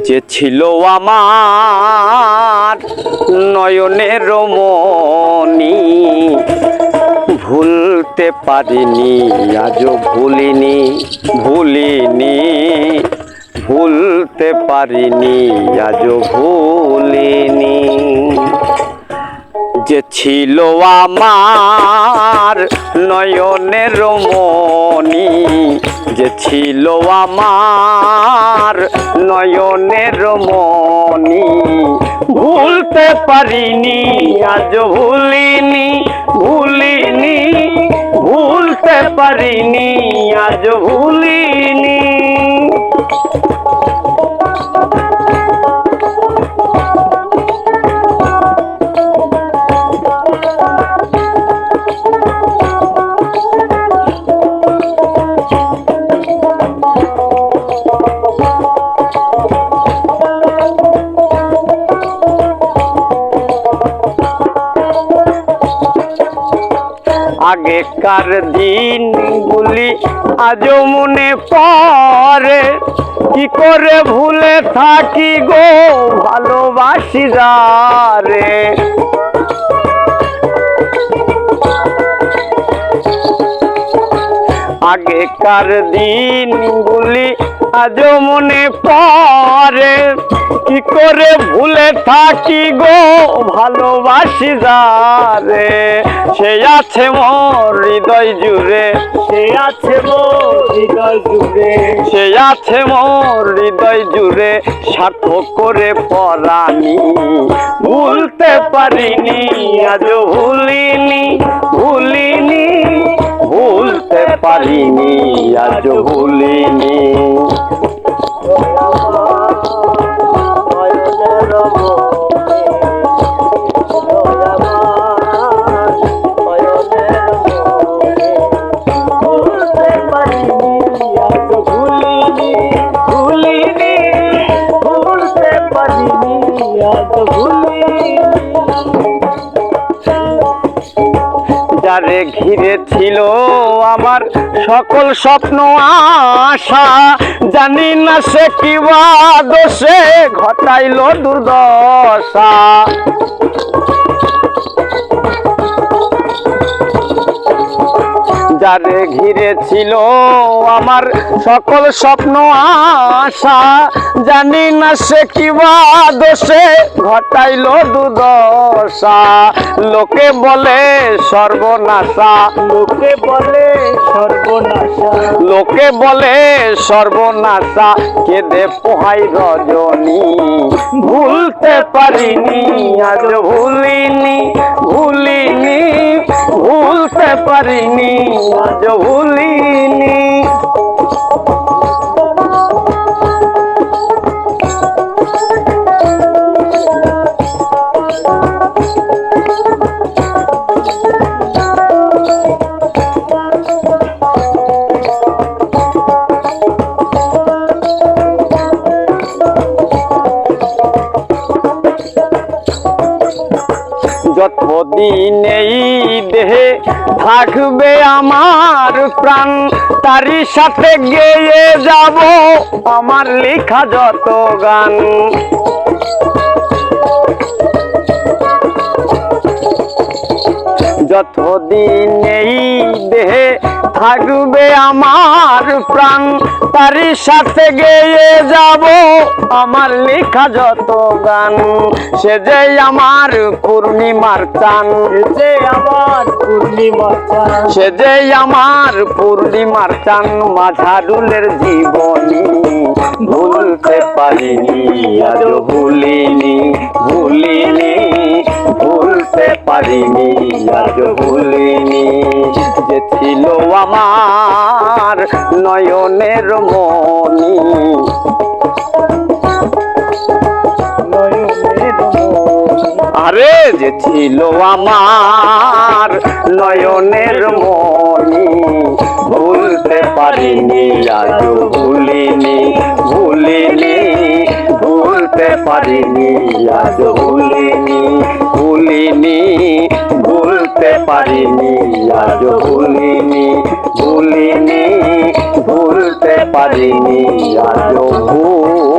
যে ছিল আমার নয়নের মনি, ভুলতে পারিনি আজও ভুলিনি, ভুলতে পারিনি আজও ভুলিনি। যে ছিল আমার নয়নের মনি, যে ছিল আমার নয়নের মনি, ভুলতে পারিনি আজও ভুলিনি, ভুলতে পারিনি আজও ভুলিনি। আগেকার দিনগুলি আজও মনে পড়ে, কি করে ভুলে থাকি গো ভালোবাসি যারে। আগেকার দিনগুলি আজও মনে পড়ে, কি করে ভুলে থাকি গো ভালোবাসি যারে। সে আছে মোর হৃদয় জুড়ে, সে আছে মোর হৃদয় জুড়ে, সে আছে মোর হৃদয় জুড়ে, সার্থক করে পরানি। ভুলতে পারিনি আজও ভুলিনি, ভুলতে পারিনি আজও ভুলিনি। যারে ঘিরে ছিল আমার সকল স্বপ্ন আশা, জানি না সে কি বা দোষে ঘটাইল দুর্দশা। যারে ঘিরে ছিল আমার সকল স্বপ্ন আশা, জানি না সে কি বা দোষে ঘটাইল দুর্দশা। লোকে বলে সর্বনাশা, লোকে বলে সর্বনাশা, লোকে বলে সর্বনাশা, কেঁদে পোহাই রজনী। ভুলতে পারিনি আজও ভুলিনি, ভুলতে পারিনি আজও ভুলিনি। যতদিন এই দেহে থাকবে আমার প্রাণ, তারই সাথে গেয়ে যাব আমার লেখা যত গান। যতদিন এই দেহে থাকবে আমার প্রাণ, তারই সাথে গেয়ে যাব আমার লেখা যত গান। সে যে আমার পূর্ণিমার চান, সে আমার পূর্ণিমার চান, সে যে আমার পূর্ণিমার চান, মাঝারুলের জীবনী। ভুলতে পারিনি আজও ভুলিনি, ভুলতে পারিনি আজও ভুলিনি। যে ছিল আমার নয়নের মনি, আরে যে ছিল আমার নয়নের মনি, ভুলতে পারিনি আজও ভুলিনি, ভুলতে পারিনি আজও ভুলিনি, ভুলতে পারিনি আজও ভুলিনি, ভুলতে পারিনি আজও ভুলিনি।